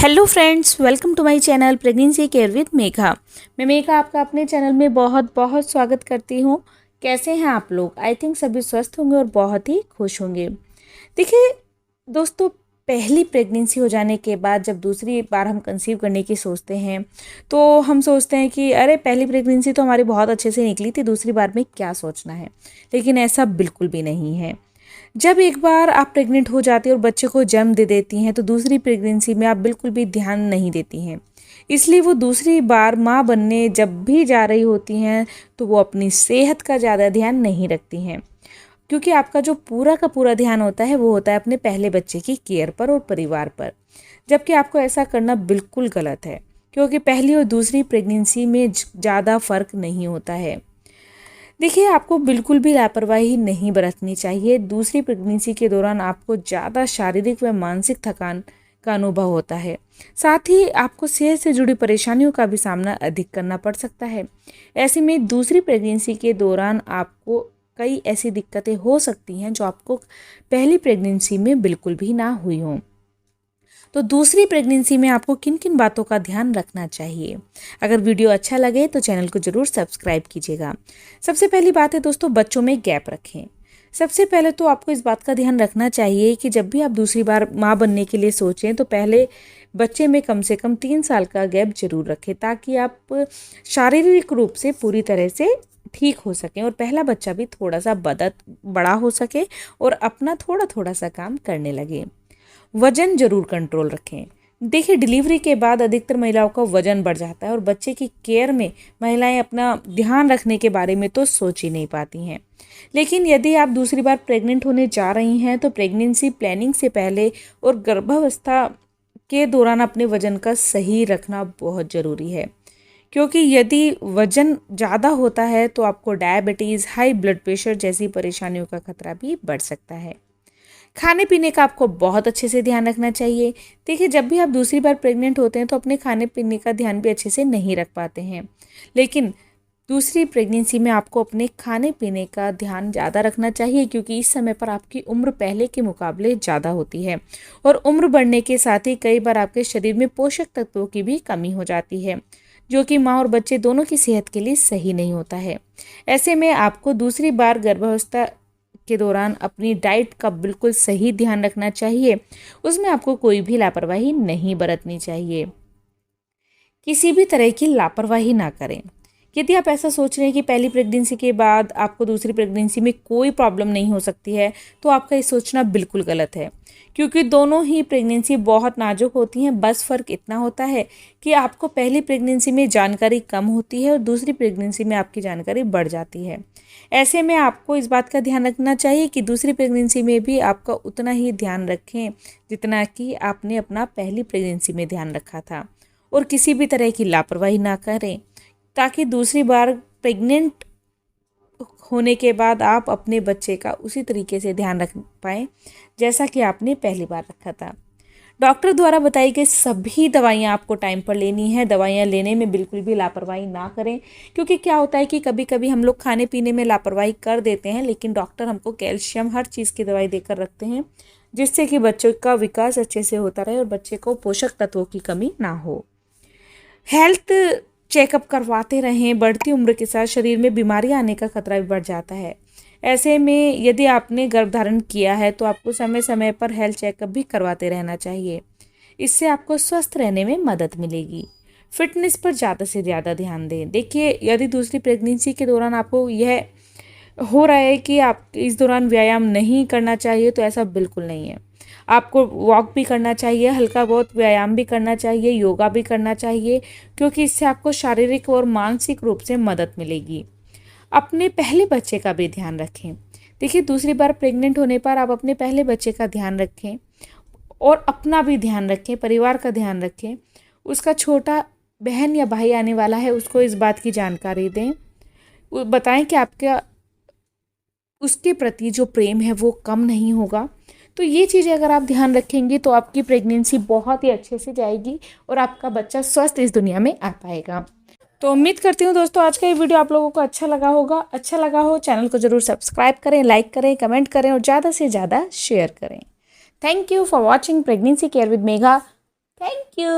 Hello friends, welcome to my channel pregnancy care with Megha. मैं मेघा आपका अपने चैनल में बहुत बहुत स्वागत करती हूँ। कैसे हैं आप लोग? आई थिंक सभी स्वस्थ होंगे और बहुत ही खुश होंगे। देखिए दोस्तों, पहली प्रेगनेंसी हो जाने के बाद जब दूसरी बार हम कंसीव करने की सोचते हैं तो हम सोचते हैं कि अरे पहली प्रेगनेंसी तो हमारी बहुत अच्छे से निकली थी, दूसरी बार में क्या सोचना है। लेकिन ऐसा बिल्कुल भी नहीं है। जब एक बार आप प्रेग्नेंट हो जाती हैं और बच्चे को जन्म दे देती हैं तो दूसरी प्रेगनेंसी में आप बिल्कुल भी ध्यान नहीं देती हैं। इसलिए वो दूसरी बार माँ बनने जब भी जा रही होती हैं तो वो अपनी सेहत का ज़्यादा ध्यान नहीं रखती हैं, क्योंकि आपका जो पूरा का पूरा ध्यान होता है वो होता है अपने पहले बच्चे की केयर पर और परिवार पर। जबकि आपको ऐसा करना बिल्कुल गलत है, क्योंकि पहली और दूसरी प्रेगनेंसी में ज़्यादा फर्क नहीं होता है। देखिए, आपको बिल्कुल भी लापरवाही नहीं बरतनी चाहिए। दूसरी प्रेगनेंसी के दौरान आपको ज़्यादा शारीरिक व मानसिक थकान का अनुभव होता है। साथ ही आपको सेहत से जुड़ी परेशानियों का भी सामना अधिक करना पड़ सकता है। ऐसे में दूसरी प्रेगनेंसी के दौरान आपको कई ऐसी दिक्कतें हो सकती हैं जो आपको पहली प्रेगनेंसी में बिल्कुल भी ना हुई हों। तो दूसरी प्रेगनेंसी में आपको किन किन बातों का ध्यान रखना चाहिए? अगर वीडियो अच्छा लगे तो चैनल को ज़रूर सब्सक्राइब कीजिएगा। सबसे पहली बात है दोस्तों, बच्चों में गैप रखें। सबसे पहले तो आपको इस बात का ध्यान रखना चाहिए कि जब भी आप दूसरी बार माँ बनने के लिए सोचें तो पहले बच्चे में कम से कम 3 साल का गैप जरूर रखें, ताकि आप शारीरिक रूप से पूरी तरह से ठीक हो सकें और पहला बच्चा भी थोड़ा सा बड़ा हो सके और अपना थोड़ा थोड़ा सा काम करने लगे। वजन जरूर कंट्रोल रखें। देखिए, डिलीवरी के बाद अधिकतर महिलाओं का वजन बढ़ जाता है और बच्चे की केयर में महिलाएं अपना ध्यान रखने के बारे में तो सोच ही नहीं पाती हैं। लेकिन यदि आप दूसरी बार प्रेग्नेंट होने जा रही हैं तो प्रेगनेंसी प्लानिंग से पहले और गर्भावस्था के दौरान अपने वजन का सही रखना बहुत ज़रूरी है, क्योंकि यदि वजन ज़्यादा होता है तो आपको डायबिटीज़, हाई ब्लड प्रेशर जैसी परेशानियों का खतरा भी बढ़ सकता है। खाने पीने का आपको बहुत अच्छे से ध्यान रखना चाहिए। देखिए, जब भी आप दूसरी बार प्रेग्नेंट होते हैं तो अपने खाने पीने का ध्यान भी अच्छे से नहीं रख पाते हैं, लेकिन दूसरी प्रेगनेंसी में आपको अपने खाने पीने का ध्यान ज़्यादा रखना चाहिए, क्योंकि इस समय पर आपकी उम्र पहले के मुकाबले ज़्यादा होती है और उम्र बढ़ने के साथ ही कई बार आपके शरीर में पोषक तत्वों की भी कमी हो जाती है, जो कि माँ और बच्चे दोनों की सेहत के लिए सही नहीं होता है। ऐसे में आपको दूसरी बार गर्भावस्था के दौरान अपनी डाइट का बिल्कुल सही ध्यान रखना चाहिए। उसमें आपको कोई भी लापरवाही नहीं बरतनी चाहिए। किसी भी तरह की लापरवाही ना करें। यदि आप ऐसा सोच रहे हैं कि पहली प्रेगनेंसी के बाद आपको दूसरी प्रेगनेंसी में कोई प्रॉब्लम नहीं हो सकती है, तो आपका ये सोचना बिल्कुल गलत है, क्योंकि दोनों ही प्रेगनेंसी बहुत नाजुक होती हैं। बस फ़र्क इतना होता है कि आपको पहली प्रेगनेंसी में जानकारी कम होती है और दूसरी प्रेगनेंसी में आपकी जानकारी बढ़ जाती है। ऐसे में आपको इस बात का ध्यान रखना चाहिए कि दूसरी प्रेगनेंसी में भी आपका उतना ही ध्यान रखें जितना कि आपने अपना पहली प्रेगनेंसी में ध्यान रखा था, और किसी भी तरह की लापरवाही ना करें, ताकि दूसरी बार प्रेग्नेंट होने के बाद आप अपने बच्चे का उसी तरीके से ध्यान रख पाएँ जैसा कि आपने पहली बार रखा था। डॉक्टर द्वारा बताई गई सभी दवाइयाँ आपको टाइम पर लेनी है। दवाइयाँ लेने में बिल्कुल भी लापरवाही ना करें, क्योंकि क्या होता है कि कभी कभी हम लोग खाने पीने में लापरवाही कर देते हैं, लेकिन डॉक्टर हमको कैल्शियम हर चीज़ की दवाई देकर रखते हैं, जिससे कि बच्चों का विकास अच्छे से होता रहे और बच्चे को पोषक तत्वों की कमी ना हो। हेल्थ चेकअप करवाते रहें। बढ़ती उम्र के साथ शरीर में बीमारियां आने का खतरा भी बढ़ जाता है। ऐसे में यदि आपने गर्भधारण किया है तो आपको समय समय पर हेल्थ चेकअप भी करवाते रहना चाहिए। इससे आपको स्वस्थ रहने में मदद मिलेगी। फिटनेस पर ज़्यादा से ज़्यादा ध्यान दें। देखिए, यदि दूसरी प्रेगनेंसी के दौरान आपको यह हो रहा है कि आप इस दौरान व्यायाम नहीं करना चाहिए, तो ऐसा बिल्कुल नहीं है। आपको वॉक भी करना चाहिए, हल्का बहुत व्यायाम भी करना चाहिए, योगा भी करना चाहिए, क्योंकि इससे आपको शारीरिक और मानसिक रूप से मदद मिलेगी। अपने पहले बच्चे का भी ध्यान रखें। देखिए, दूसरी बार प्रेग्नेंट होने पर आप अपने पहले बच्चे का ध्यान रखें और अपना भी ध्यान रखें, परिवार का ध्यान रखें। उसका छोटा बहन या भाई आने वाला है, उसको इस बात की जानकारी दें। बताएं कि आपका उसके प्रति जो प्रेम है वो कम नहीं होगा। तो ये चीज़ें अगर आप ध्यान रखेंगे तो आपकी प्रेगनेंसी बहुत ही अच्छे से जाएगी और आपका बच्चा स्वस्थ इस दुनिया में आ पाएगा। तो उम्मीद करती हूँ दोस्तों आज का ये वीडियो आप लोगों को अच्छा लगा होगा। अच्छा लगा हो चैनल को ज़रूर सब्सक्राइब करें, लाइक करें, कमेंट करें और ज़्यादा से ज़्यादा शेयर करें। Thank you for watching pregnancy care with Megha. Thank you.